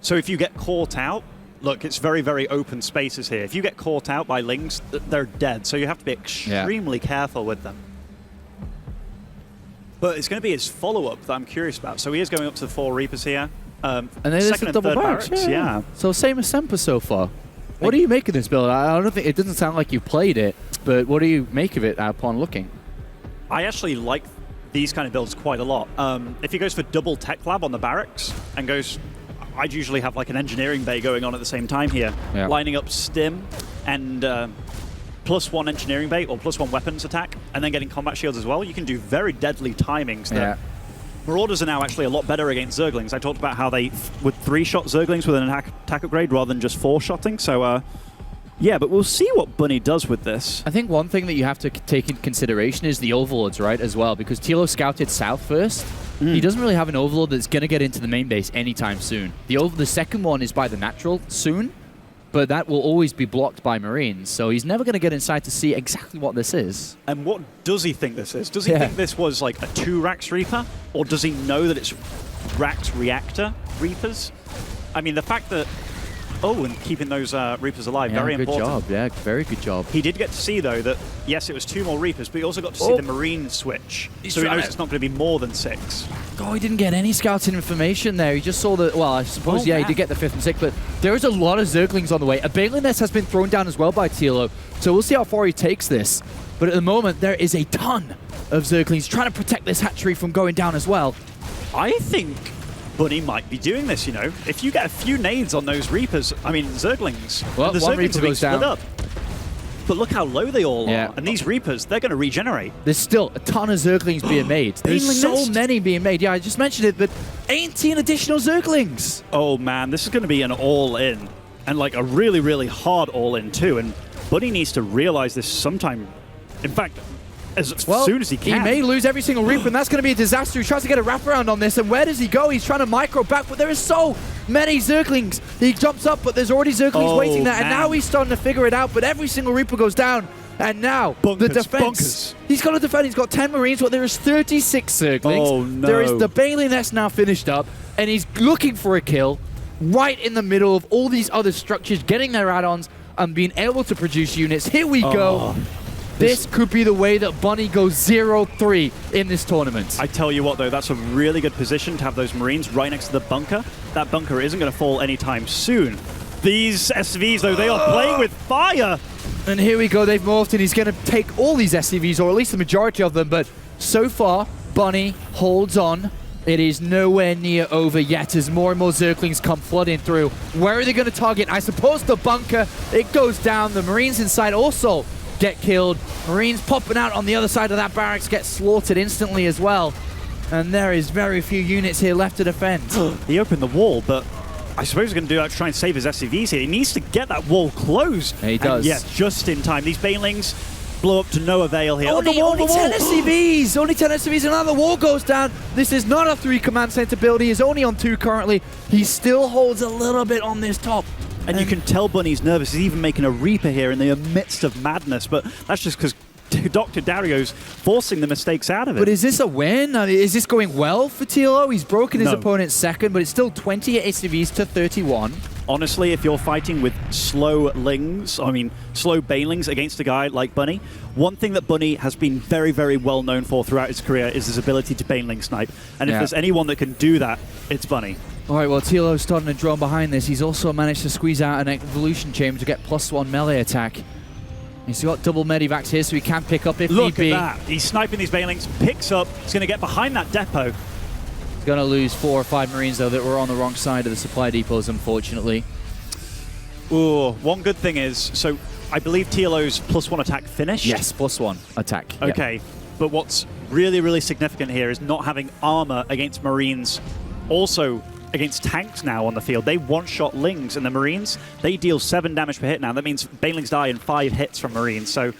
So if you get caught out, look, it's very, very open spaces here. If you get caught out by lings, they're dead. So you have to be extremely careful with them. But it's going to be his follow-up that I'm curious about. So he is going up to the 4 Reapers here. And then there's the double barracks. Yeah. So same as Semper so far. What do you make of this build? I don't think it doesn't sound like you played it, but what do you make of it upon looking? I actually like these kind of builds quite a lot. If he goes for double tech lab on the barracks and goes, I'd usually have like an engineering bay going on at the same time here, lining up stim and +1 engineering bay or +1 weapons attack, and then getting combat shields as well. You can do very deadly timings there. Marauders are now actually a lot better against Zerglings. I talked about how they would 3-shot Zerglings with an attack upgrade rather than just 4-shotting. So, yeah, but we'll see what Bunny does with this. I think one thing that you have to take into consideration is the Overlords, right, as well, because TLO scouted south first. He doesn't really have an Overlord that's going to get into the main base anytime soon. The second one is by the natural soon, but that will always be blocked by Marines, so he's never going to get inside to see exactly what this is. And what does he think this is? Does he think this was like a 2 Rax Reaper? Or does he know that it's Rax Reactor Reapers? I mean, the fact that... Oh, and keeping those Reapers alive, very important. Good job, yeah, very good job. He did get to see, though, that, yes, it was 2 more Reapers, but he also got to see the Marine switch. So he knows it's not going to be more than 6. Oh, he didn't get any scouting information there. He just saw the... Well, I suppose, he did get the 5th and 6th, but there is a lot of Zerglings on the way. A Baneling Nest has been thrown down as well by TLO, so we'll see how far he takes this. But at the moment, there is a ton of Zerglings trying to protect this hatchery from going down as well. I think Bunny might be doing this, you know. If you get a few nades on those Reapers, I mean, Zerglings, well, the one Zerglings Reaper are being goes split down. up. But look how low they all are. And these Reapers, they're going to regenerate. There's still a ton of Zerglings being made. There's so many being made. Yeah, I just mentioned it, but 18 additional Zerglings. Oh, man, this is going to be an all-in. And, like, a really, really hard all-in, too. And Bunny needs to realize this sometime. In fact, as soon as he can. He may lose every single Reaper, and that's going to be a disaster. He tries to get a wraparound on this, and where does he go? He's trying to micro back, but there is so many Zerglings. He jumps up, but there's already Zerglings waiting there, and now he's starting to figure it out, but every single Reaper goes down. And now, the defense. He's got to defend. He's got 10 Marines, but there is 36 Zerglings. Oh, no. There is the Bailey that's now finished up, and he's looking for a kill right in the middle of all these other structures, getting their add-ons and being able to produce units. Here we go. This could be the way that Bunny goes 0-3 in this tournament. I tell you what, though, that's a really good position to have those Marines right next to the bunker. That bunker isn't going to fall anytime soon. These SCVs, though, they are playing with fire. And here we go, they've morphed, and he's going to take all these SCVs, or at least the majority of them, but so far, Bunny holds on. It is nowhere near over yet as more and more Zerglings come flooding through. Where are they going to target? I suppose the bunker. It goes down. The Marines inside also get killed. Marines popping out on the other side of that barracks get slaughtered instantly as well. And there is very few units here left to defend. He opened the wall, but I suppose he's going to do that to try and save his SCVs here. He needs to get that wall closed. He does. And yes, just in time. These Banelings blow up to no avail here. Only 10 SCVs! Only 10 SCVs, and now the wall goes down. This is not a 3 command center build. He is only on 2 currently. He still holds a little bit on this top. And you can tell Bunny's nervous. He's even making a Reaper here in the midst of madness, but that's just because Dr. Dario's forcing the mistakes out of it. But is this a win? Is this going well for TLO? He's broken his opponent's second, but it's still 20 SCVs to 31. Honestly, if you're fighting with slow Banelings against a guy like Bunny, one thing that Bunny has been very, very well known for throughout his career is his ability to Baneling snipe. And if there's anyone that can do that, it's Bunny. All right, well, TLO's starting to drone behind this. He's also managed to squeeze out an Evolution Chamber to get +1 melee attack. He's got double medivacs here, so he can pick up if need be. Look at that. He's sniping these Banelings, picks up. He's going to get behind that depot. He's going to lose 4 or 5 Marines, though, that were on the wrong side of the supply depots, unfortunately. Ooh, one good thing is, so I believe TLO's +1 attack finished? Yes, +1 attack. Okay, but what's really, really significant here is not having armor against Marines, also against tanks now on the field. They one-shot Lings, and the Marines, they deal 7 damage per hit now. That means Banelings die in 5 hits from Marines, so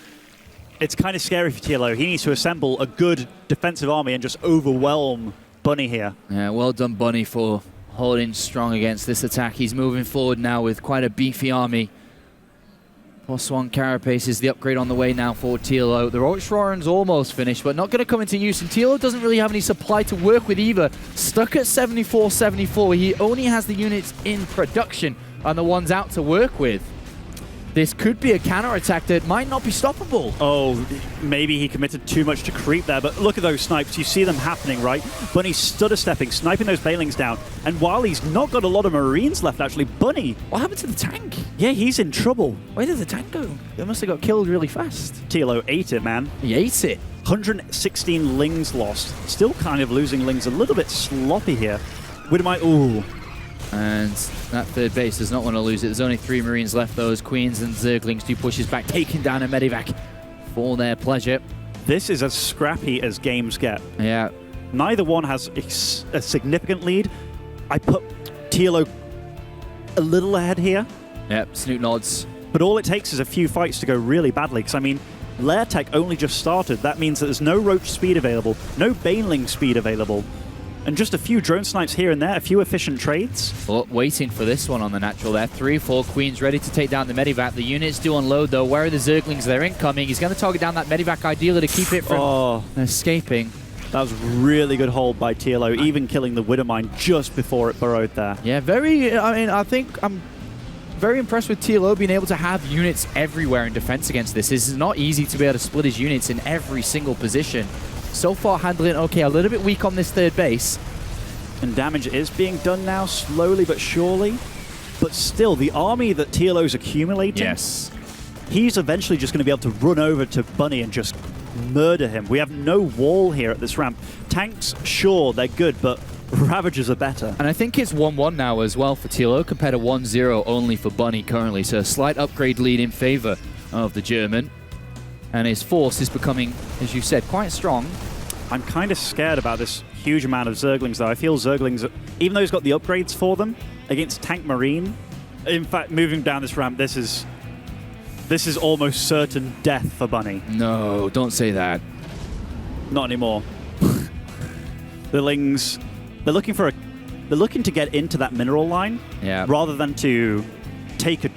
it's kind of scary for TLO. He needs to assemble a good defensive army and just overwhelm Bunny here. Yeah, well done, Bunny, for holding strong against this attack. He's moving forward now with quite a beefy army. +1 Carapace is the upgrade on the way now for TLO. The Roachroaren's almost finished, but not going to come into use. And TLO doesn't really have any supply to work with either. Stuck at 74-74. He only has the units in production and the ones out to work with. This could be a counterattack that might not be stoppable. Oh, maybe he committed too much to creep there, but look at those snipes. You see them happening, right? Bunny's stutter-stepping, sniping those Banelings down, and while he's not got a lot of Marines left, actually, Bunny... What happened to the tank? Yeah, he's in trouble. Where did the tank go? It must have got killed really fast. TLO ate it, man. He ate it. 116 Lings lost. Still kind of losing Lings a little bit sloppy here. Ooh. And that third base does not want to lose it. There's only 3 Marines left, though, as Queens and Zerglings do pushes back, taking down a Medivac for their pleasure. This is as scrappy as games get. Yeah. Neither one has a significant lead. I put TLO a little ahead here. Yep, Snoot nods. But all it takes is a few fights to go really badly, because, I mean, Lair Tech only just started. That means that there's no Roach speed available, no Baneling speed available, and just a few drone snipes here and there, a few efficient trades. Well, waiting for this one on the natural there. 3-4 Queens ready to take down the Medivac. The units do unload, though. Where are the Zerglings? They're incoming. He's going to target down that Medivac ideally to keep it from escaping. That was a really good hold by TLO, even killing the Widowmine just before it burrowed there. Yeah, I think I'm very impressed with TLO being able to have units everywhere in defense against this. It's not easy to be able to split his units in every single position. So far, handling okay, a little bit weak on this third base. And damage is being done now, slowly but surely. But still, the army that TLO's accumulating, he's eventually just going to be able to run over to Bunny and just murder him. We have no wall here at this ramp. Tanks, sure, they're good, but Ravagers are better. And I think it's 1-1 now as well for TLO, compared to 1-0 only for Bunny currently. So a slight upgrade lead in favor of the German. And his force is becoming, as you said, quite strong. I'm kind of scared about this huge amount of Zerglings, though. I feel Zerglings, even though he's got the upgrades for them, against Tank Marine. In fact, moving down this ramp, this is This is almost certain death for Bunny. No, don't say that. Not anymore. The Lings, they're looking to get into that mineral line rather than to take a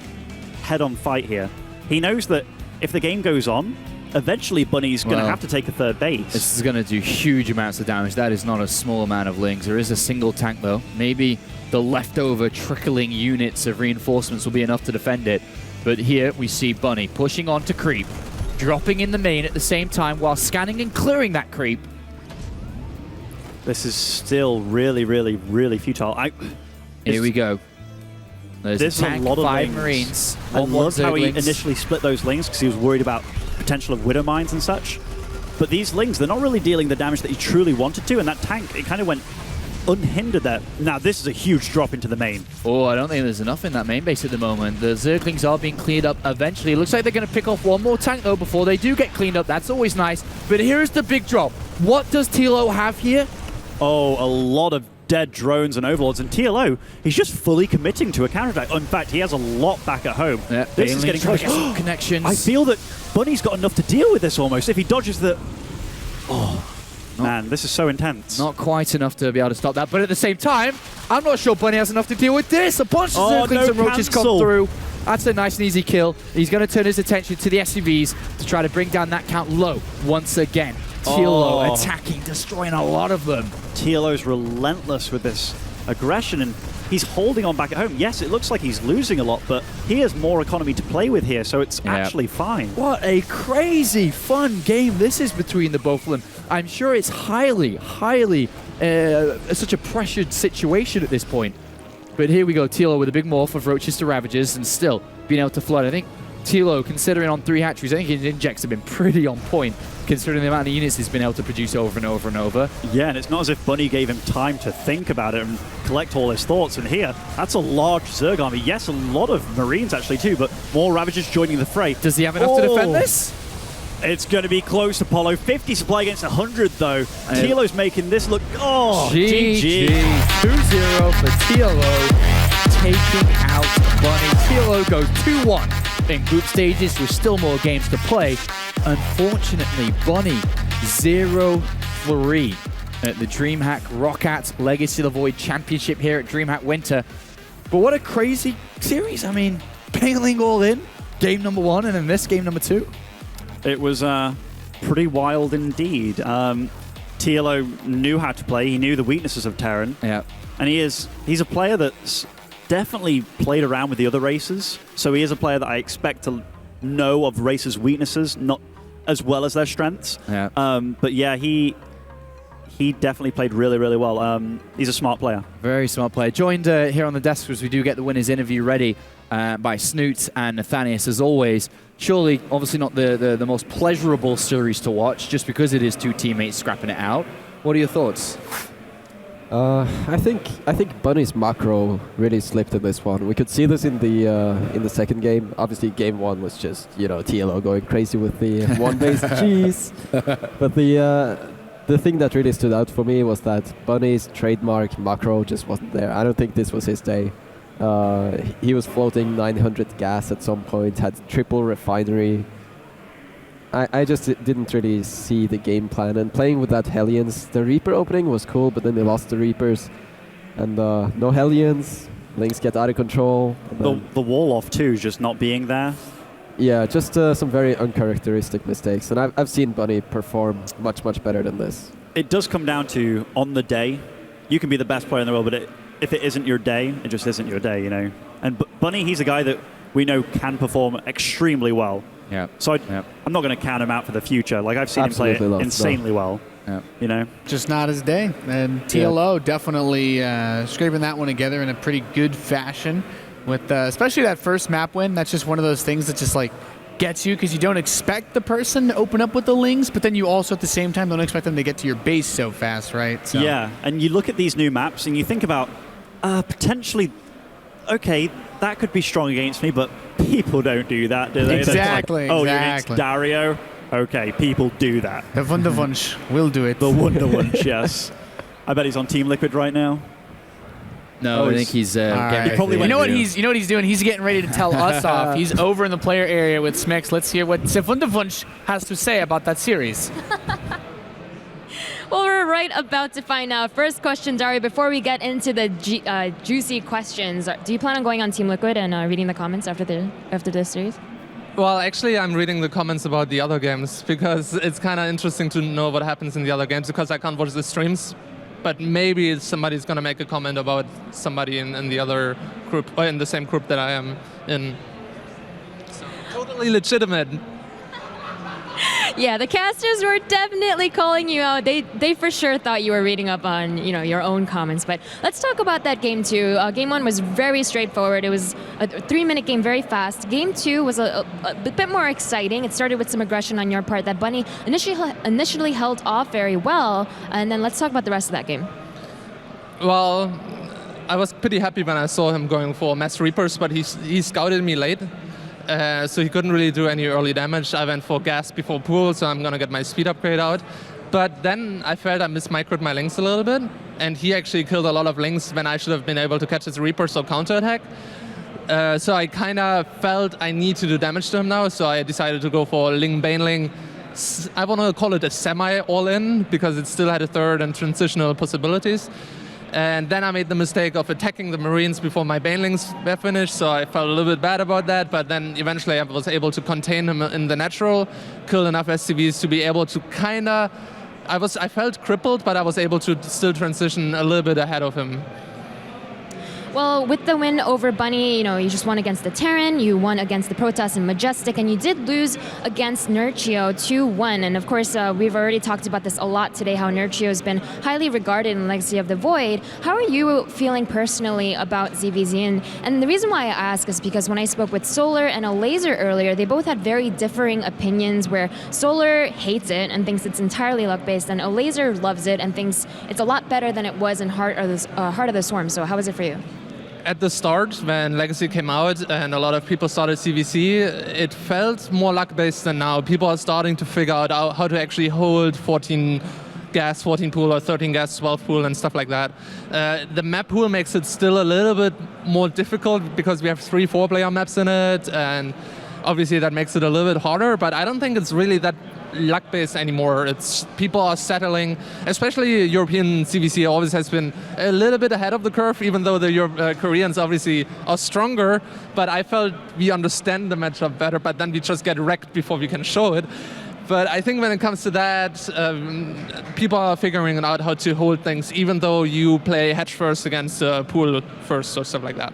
head-on fight here. He knows that if the game goes on, eventually Bunny's going to have to take a third base. This is going to do huge amounts of damage. That is not a small amount of Lings. There is a single tank, though. Maybe the leftover trickling units of reinforcements will be enough to defend it. But here we see Bunny pushing on to creep, dropping in the main at the same time while scanning and clearing that creep. This is still really, really, really futile. Here we go. There's a tank, lot of 5 Lings. Marines. I loved how he initially split those Lings because he was worried about potential of Widow Mines and such. But these Lings, they're not really dealing the damage that he truly wanted to, and that tank, it kind of went unhindered there. Now, this is a huge drop into the main. Oh, I don't think there's enough in that main base at the moment. The Zerglings are being cleared up eventually. It looks like they're going to pick off one more tank, though, before they do get cleaned up. That's always nice. But here's the big drop. What does TLO have here? Oh, a lot of dead drones and overlords. And TLO, he's just fully committing to a counterattack. In fact, he has a lot back at home. Yeah, this is getting close. Connections. I feel that Bunny's got enough to deal with this almost. If he dodges the... Oh, man, this is so intense. Not quite enough to be able to stop that. But at the same time, I'm not sure Bunny has enough to deal with this. A bunch of Zerglings and Roaches come through. That's a nice and easy kill. He's going to turn his attention to the SCVs to try to bring down that count low once again. TLO attacking, destroying a lot of them. TLO's relentless with this aggression, and he's holding on back at home. Yes, it looks like he's losing a lot, but he has more economy to play with here, so it's actually fine. What a crazy, fun game this is between the both of them. I'm sure it's highly, highly such a pressured situation at this point. But here we go, TLO with a big morph of Roaches to Ravagers and still being able to flood. I think TLO, considering on 3 hatcheries, I think his injects have been pretty on point, considering the amount of units he's been able to produce over and over and over. Yeah, and it's not as if Bunny gave him time to think about it and collect all his thoughts. And here, that's a large Zerg army. Yes, a lot of Marines actually too, but more Ravagers joining the fray. Does he have enough to defend this? It's going to be close, Apollo. 50 supply against 100, though. TLO's making this look... Oh, GG. 2-0 for TLO, taking out Bunny. TLO goes 2-1 in group stages with still more games to play. Unfortunately, Bunny 0-3 at the DreamHack ROCCAT Legacy of the Void Championship here at DreamHack Winter. But what a crazy series. I mean, paling all in. Game number 1 and then this game number 2. It was pretty wild indeed. TLO knew how to play. He knew the weaknesses of Terran. Yeah. And he's a player that's definitely played around with the other races. So he is a player that I expect to know of races' weaknesses, not as well as their strengths. Yeah. But yeah, he definitely played really, really well. He's a smart player. Very smart player. Joined here on the desk as we do get the winners interview ready by Snoot and Nathanius as always. Surely, obviously not the most pleasurable series to watch, just because it is 2 teammates scrapping it out. What are your thoughts? I think Bunny's macro really slipped in this one. We could see this in the second game. Obviously, game 1 was just TLO going crazy with the 1 base cheese. But the thing that really stood out for me was that Bunny's trademark macro just wasn't there. I don't think this was his day. He was floating 900 gas at some point, had triple refinery. I just didn't really see the game plan. And playing with that Hellions, the Reaper opening was cool, but then they lost the Reapers. And no Hellions, Lings get out of control. The wall off too, just not being there. Yeah, just some very uncharacteristic mistakes. And I've seen Bunny perform much, much better than this. It does come down to, on the day, you can be the best player in the world, but if it isn't your day, it just isn't your day, And Bunny, he's a guy that we know can perform extremely well. Yeah. So I'm not going to count him out for the future. Like, I've seen Absolutely him play insanely well. Yeah. Just not his day. And TLO definitely scraping that one together in a pretty good fashion. With especially that first map win, that's just one of those things that just like gets you because you don't expect the person to open up with the Lings, but then you also at the same time don't expect them to get to your base so fast, right? So. Yeah, and you look at these new maps and you think about potentially, okay, that could be strong against me, but people don't do that, do they? Exactly. Like, oh, you're against Dario? Okay, people do that. The Wunderwunsch will do it. The Wunderwunsch, yes. I bet he's on Team Liquid right now. No, I think he's All right. He probably You went know what to- he's doing? He's getting ready to tell us off. He's over in the player area with Smix. Let's hear what Sefundavunch has to say about that series. Well, we're right about to find out. First question, Dario, before we get into the juicy questions, do you plan on going on Team Liquid and reading the comments after this series? Well, actually, I'm reading the comments about the other games because it's kind of interesting to know what happens in the other games because I can't watch the streams. But maybe somebody's going to make a comment about somebody in the other group, or in the same group that I am in. So, totally legitimate. Yeah, the casters were definitely calling you out. They for sure thought you were reading up on your own comments. But let's talk about that game 2. Game 1 was very straightforward. It was a 3-minute game, very fast. Game 2 was a bit more exciting. It started with some aggression on your part that Bunny initially held off very well. And then let's talk about the rest of that game. Well, I was pretty happy when I saw him going for Mass Reapers, but he scouted me late. So he couldn't really do any early damage. I went for gas before pool, so I'm going to get my speed upgrade out. But then I felt I mismicroed my links a little bit, and he actually killed a lot of links when I should have been able to catch his Reapers or counterattack. So I kind of felt I need to do damage to him now, so I decided to go for Ling Baneling. I want to call it a semi-all-in, because it still had a third and transitional possibilities. And then I made the mistake of attacking the Marines before my Banelings were finished, so I felt a little bit bad about that, but then eventually I was able to contain him in the natural, kill enough SCVs to be able to I felt crippled, but I was able to still transition a little bit ahead of him. Well, with the win over Bunny, you just won against the Terran, you won against the Protoss and Majestic, and you did lose against Nurchio 2-1. And of course, we've already talked about this a lot today, how Nurchio has been highly regarded in Legacy of the Void. How are you feeling personally about ZvZ? And the reason why I ask is because when I spoke with Solar and a Laser earlier, they both had very differing opinions, where Solar hates it and thinks it's entirely luck-based, and a Laser loves it and thinks it's a lot better than it was in Heart of the Swarm. So how was it for you? At the start, when Legacy came out and a lot of people started CVC, it felt more luck-based than now. People are starting to figure out how to actually hold 14 gas, 14 pool, or 13 gas, 12 pool, and stuff like that. The map pool makes it still a little bit more difficult because we have 3 4-player maps in it, and obviously that makes it a little bit harder, but I don't think it's really that luck-based anymore. It's people are settling, especially European CVC always has been a little bit ahead of the curve, even though the Koreans obviously are stronger, but I felt we understand the matchup better, but then we just get wrecked before we can show it. But I think when it comes to that, people are figuring out how to hold things, even though you play hedge first against pool first or stuff like that.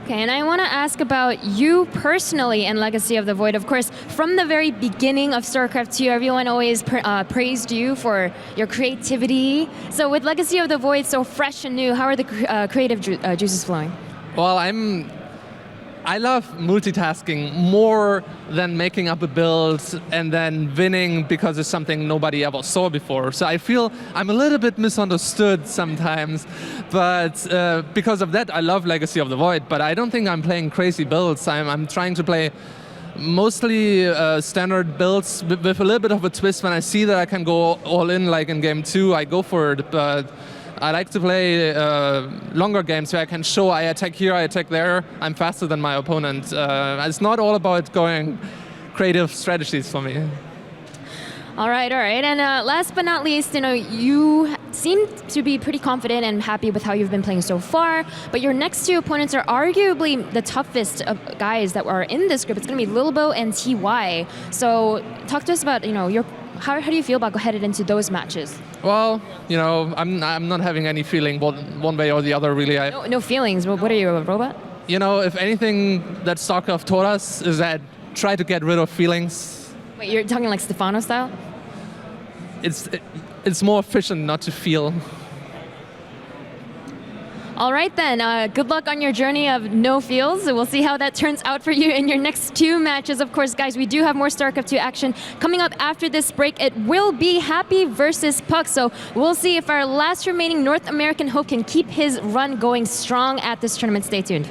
Okay, and I want to ask about you personally in Legacy of the Void. Of course, from the very beginning of StarCraft 2, everyone always praised you for your creativity. So with Legacy of the Void so fresh and new, how are the creative juices flowing? Well, I love multitasking more than making up a build and then winning because it's something nobody ever saw before. So I feel I'm a little bit misunderstood sometimes, but because of that, I love Legacy of the Void, but I don't think I'm playing crazy builds. I'm trying to play mostly standard builds with a little bit of a twist. When I see that I can go all in, like in game 2, I go for it, but I like to play longer games where I can show I attack here, I attack there, I'm faster than my opponent. It's not all about going creative strategies for me. All right. And last but not least, you seem to be pretty confident and happy with how you've been playing so far, but your next 2 opponents are arguably the toughest guys that are in this group. It's going to be Lilbo and TY. So talk to us about, how do you feel about headed into those matches? Well, I'm not having any feeling one way or the other, really. No feelings. What are you, a robot? If anything that StarCraft taught us is that try to get rid of feelings. Wait, you're talking like Stefano style? It's more efficient not to feel. All right then, good luck on your journey of no feels. We'll see how that turns out for you in your next 2 matches. Of course, guys, we do have more StarCraft 2 action coming up after this break. It will be Happy versus Puck, so we'll see if our last remaining North American hope can keep his run going strong at this tournament. Stay tuned.